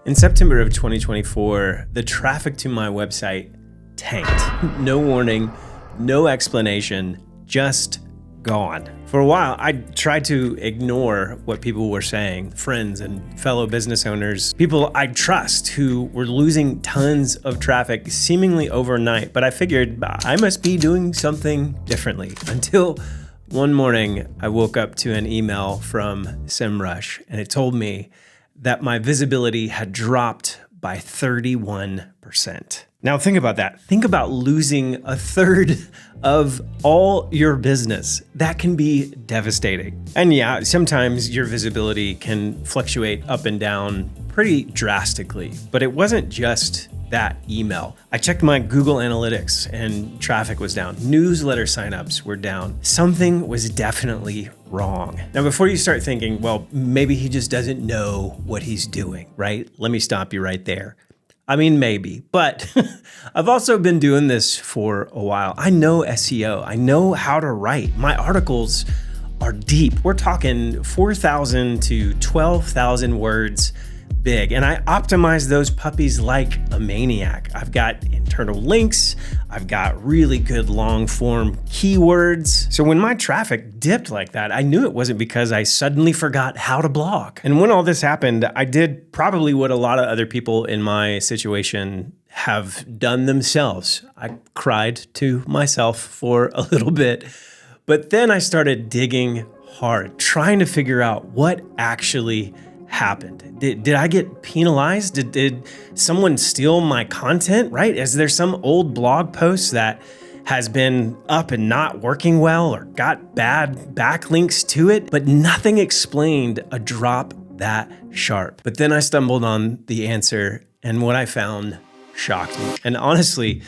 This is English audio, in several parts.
In September of 2024, the traffic to my website tanked. No warning, no explanation, just gone. For a while, I tried to ignore what people were saying, friends and fellow business owners, people I trust who were losing tons of traffic seemingly overnight, but I figured I must be doing something differently until one morning I woke up to an email from SEMrush and it told me that my visibility had dropped by 31%. Now think about that. Think about losing a third of all your business. That can be devastating. And yeah, sometimes your visibility can fluctuate up and down pretty drastically, but it wasn't just that email. I checked my Google Analytics and traffic was down. Newsletter signups were down. Something was definitely wrong. Now, before you start thinking, well, maybe he just doesn't know what he's doing, right? Let me stop you right there. I mean, maybe, but I've also been doing this for a while. I know SEO. I know how to write. My articles are deep. We're talking 4,000 to 12,000 words big. And I optimize those puppies like a maniac. I've got internal links. I've got really good long form keywords. So when my traffic dipped like that, I knew it wasn't because I suddenly forgot how to blog. And when all this happened, I did probably what a lot of other people in my situation have done themselves. I cried to myself for a little bit, but then I started digging hard, trying to figure out what actually happened. Did I get penalized? Did someone steal my content, right? Is there some old blog post that has been up and not working well or got bad backlinks to it, but nothing explained a drop that sharp? But then I stumbled on the answer and what I found shocked me. And honestly,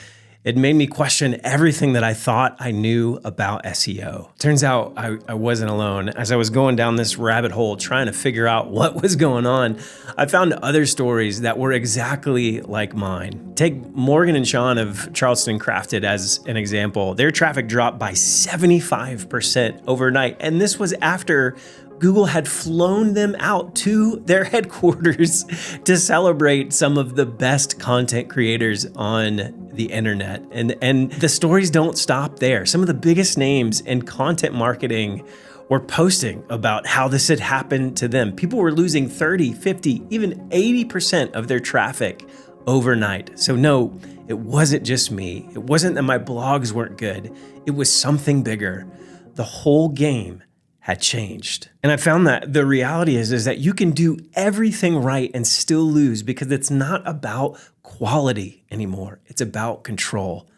it made me question everything that I thought I knew about SEO. Turns out I wasn't alone. As I was going down this rabbit hole trying to figure out what was going on, I found other stories that were exactly like mine. Take Morgan and Sean of Charleston Crafted as an example. Their traffic dropped by 75% overnight, and this was after Google had flown them out to their headquarters to celebrate some of the best content creators on the internet. And the stories don't stop there. Some of the biggest names in content marketing were posting about how this had happened to them. People were losing 30, 50, even 80% of their traffic overnight. So no, it wasn't just me. It wasn't that my blogs weren't good. It was something bigger. The whole game had changed. And I found that the reality is that you can do everything right and still lose because it's not about quality anymore. It's about control.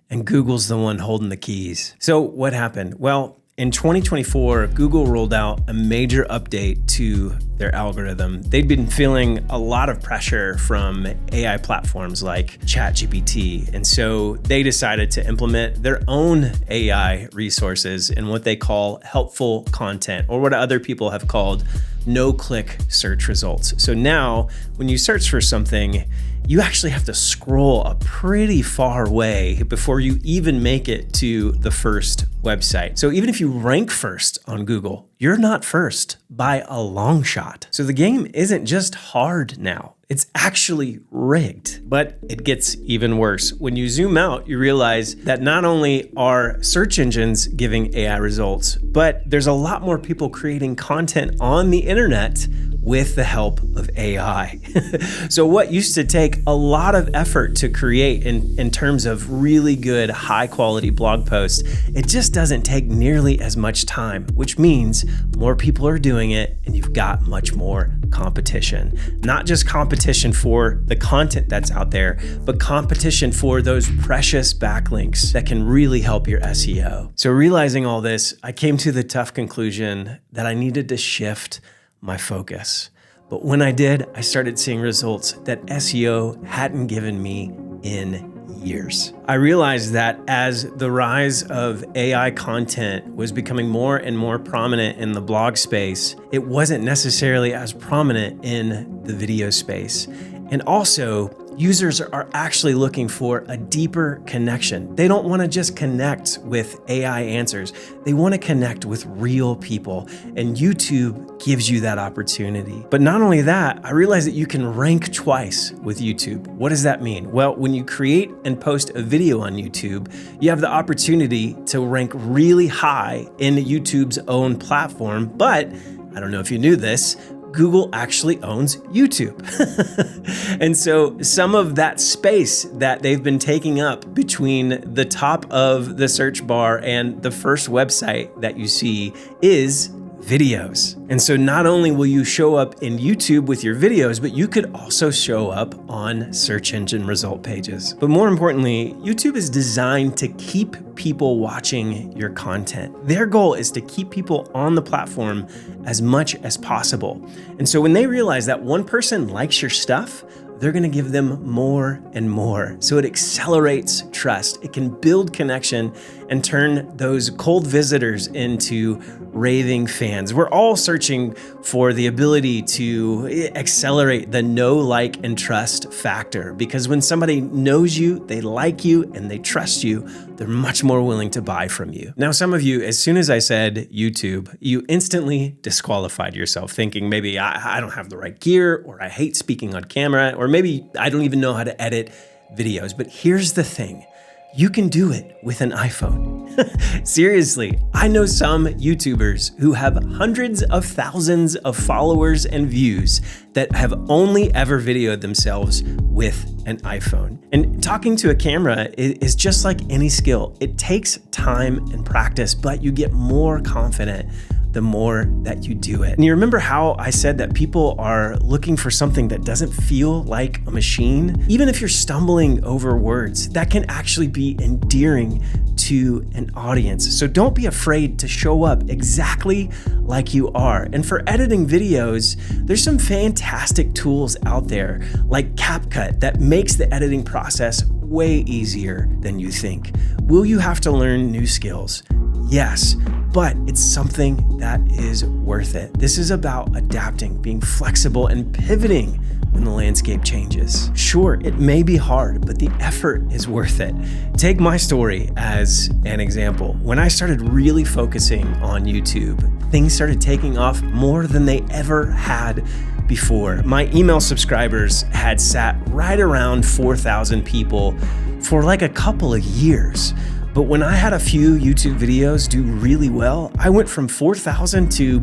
And Google's the one holding the keys. So what happened? Well, in 2024, Google rolled out a major update to their algorithm. They'd been feeling a lot of pressure from AI platforms like ChatGPT. And so they decided to implement their own AI resources in what they call helpful content, or what other people have called no-click search results. So now when you search for something, you actually have to scroll a pretty far way before you even make it to the first website. So even if you rank first on Google, you're not first by a long shot. So the game isn't just hard now. It's actually rigged. But it gets even worse. When you zoom out, you realize that not only are search engines giving AI results, but there's a lot more people creating content on the internet with the help of AI. So what used to take a lot of effort to create in terms of really good, high quality blog posts, it just doesn't take nearly as much time, which means more people are doing it and you've got much more competition. Not just competition for the content that's out there, but competition for those precious backlinks that can really help your SEO. So realizing all this, I came to the tough conclusion that I needed to shift my focus. But when I did, I started seeing results that SEO hadn't given me in years. I realized that as the rise of AI content was becoming more and more prominent in the blog space, it wasn't necessarily as prominent in the video space. And also, Users are actually looking for a deeper connection. They don't want to just connect with AI answers. They want to connect with real people, and YouTube gives you that opportunity. But not only that, I realized that you can rank twice with YouTube. What does that mean? Well, when you create and post a video on YouTube, you have the opportunity to rank really high in YouTube's own platform. But I don't know if you knew this, Google actually owns YouTube. And so some of that space that they've been taking up between the top of the search bar and the first website that you see is videos. And so not only will you show up in YouTube with your videos, but you could also show up on search engine result pages. But more importantly, YouTube is designed to keep people watching your content. Their goal is to keep people on the platform as much as possible. And so when they realize that one person likes your stuff, they're gonna give them more and more. So it accelerates trust. It can build connection and turn those cold visitors into raving fans. We're all searching for the ability to accelerate the know, like, and trust factor, because when somebody knows you, they like you, and they trust you, they're much more willing to buy from you. Now, some of you, as soon as I said YouTube, you instantly disqualified yourself, thinking maybe I don't have the right gear, or I hate speaking on camera, or maybe I don't even know how to edit videos. But here's the thing. You can do it with an iPhone. Seriously, I know some YouTubers who have hundreds of thousands of followers and views that have only ever videoed themselves with an iPhone. And talking to a camera is just like any skill. It takes time and practice, but you get more confident the more that you do it. And you remember how I said that people are looking for something that doesn't feel like a machine? Even if you're stumbling over words, that can actually be endearing to an audience. So don't be afraid to show up exactly like you are. And for editing videos, there's some fantastic tools out there like CapCut that makes the editing process way easier than you think. Will you have to learn new skills? Yes, but it's something that is worth it. This is about adapting, being flexible, and pivoting when the landscape changes. Sure, it may be hard, but the effort is worth it. Take my story as an example. When I started really focusing on YouTube, things started taking off more than they ever had before. My email subscribers had sat right around 4,000 people for like a couple of years. But when I had a few YouTube videos do really well, I went from 4,000 to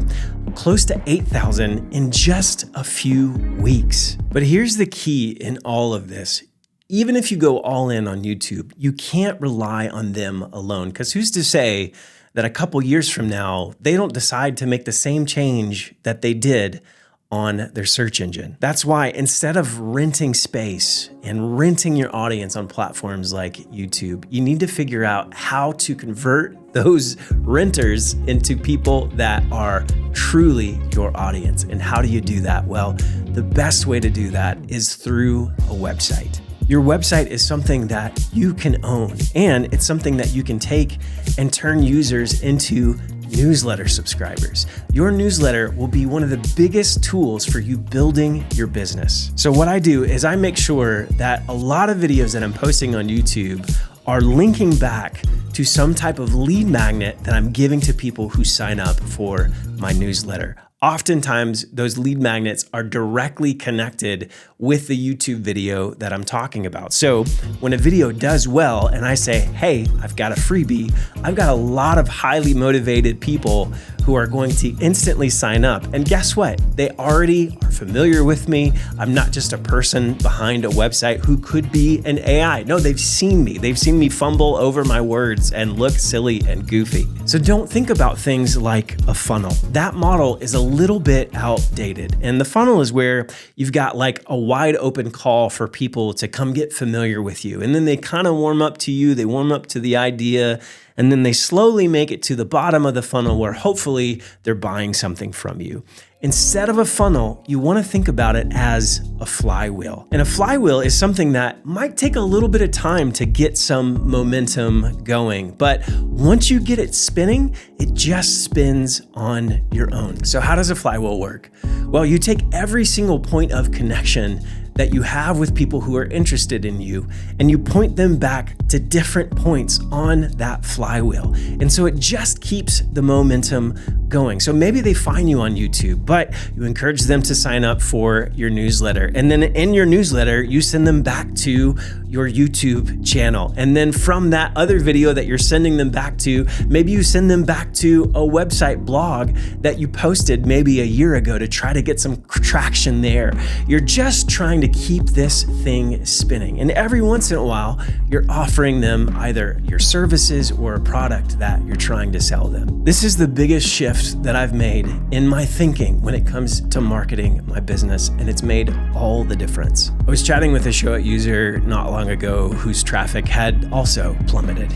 close to 8,000 in just a few weeks. But here's the key in all of this. Even if you go all in on YouTube, you can't rely on them alone, because who's to say that a couple years from now, they don't decide to make the same change that they did on their search engine. That's why instead of renting space and renting your audience on platforms like YouTube, you need to figure out how to convert those renters into people that are truly your audience. And how do you do that? Well, the best way to do that is through a website. Your website is something that you can own, and it's something that you can take and turn users into newsletter subscribers. Your newsletter will be one of the biggest tools for you building your business. So what I do is I make sure that a lot of videos that I'm posting on YouTube are linking back to some type of lead magnet that I'm giving to people who sign up for my newsletter. Oftentimes, those lead magnets are directly connected with the YouTube video that I'm talking about. So when a video does well and I say, hey, I've got a freebie, I've got a lot of highly motivated people who are going to instantly sign up. And guess what? They already are familiar with me. I'm not just a person behind a website who could be an AI. No, they've seen me. They've seen me fumble over my words and look silly and goofy. So don't think about things like a funnel. That model is a little bit outdated. And the funnel is where you've got like a wide open call for people to come get familiar with you. And then they kind of warm up to you. They warm up to the idea. And then they slowly make it to the bottom of the funnel where hopefully they're buying something from you. Instead of a funnel, you want to think about it as a flywheel. And a flywheel is something that might take a little bit of time to get some momentum going. But once you get it spinning, it just spins on your own. So how does a flywheel work? Well, you take every single point of connection that you have with people who are interested in you, and you point them back to different points on that flywheel. And so it just keeps the momentum going. So maybe they find you on YouTube, but you encourage them to sign up for your newsletter. And then in your newsletter, you send them back to your YouTube channel. And then from that other video that you're sending them back to, maybe you send them back to a website blog that you posted maybe a year ago to try to get some traction there. You're just trying to keep this thing spinning. And every once in a while, you're offering them either your services or a product that you're trying to sell them. This is the biggest shift that I've made in my thinking when it comes to marketing my business, and it's made all the difference. I was chatting with a Showit user not long ago whose traffic had also plummeted.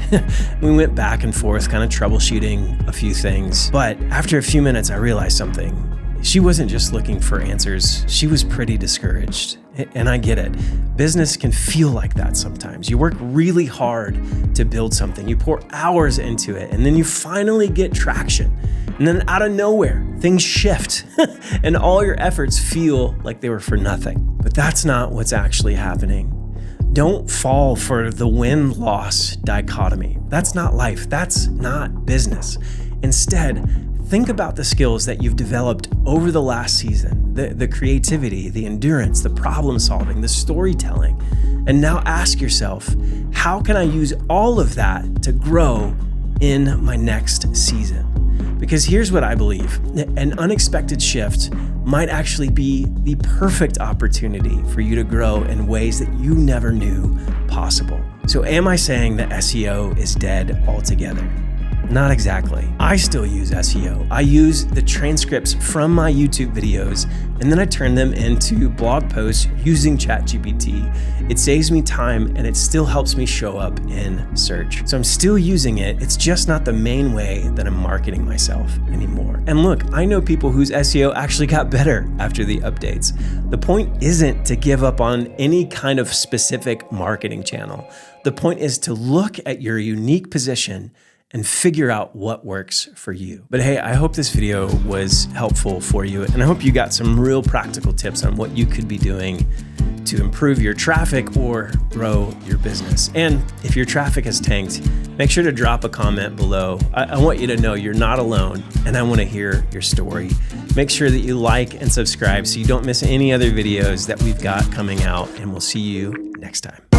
We went back and forth, kind of troubleshooting a few things, but after a few minutes, I realized something. She wasn't just looking for answers, she was pretty discouraged. And I get it. Business can feel like that sometimes. You work really hard to build something, you pour hours into it, and then you finally get traction. And then out of nowhere, things shift and all your efforts feel like they were for nothing. But that's not what's actually happening. Don't fall for the win-loss dichotomy. That's not life. That's not business. Instead, think about the skills that you've developed over the last season, the creativity, the endurance, the problem solving, the storytelling. And now ask yourself, how can I use all of that to grow in my next season? Because here's what I believe, an unexpected shift might actually be the perfect opportunity for you to grow in ways that you never knew possible. So am I saying that SEO is dead altogether? Not exactly. I still use SEO. I use the transcripts from my YouTube videos, and then I turn them into blog posts using ChatGPT. It saves me time, and it still helps me show up in search. So I'm still using it. It's just not the main way that I'm marketing myself anymore. And look, I know people whose SEO actually got better after the updates. The point isn't to give up on any kind of specific marketing channel. The point is to look at your unique position and figure out what works for you. But hey, I hope this video was helpful for you, and I hope you got some real practical tips on what you could be doing to improve your traffic or grow your business. And if your traffic has tanked, make sure to drop a comment below. I want you to know you're not alone, and I want to hear your story. Make sure that you like and subscribe so you don't miss any other videos that we've got coming out, and we'll see you next time.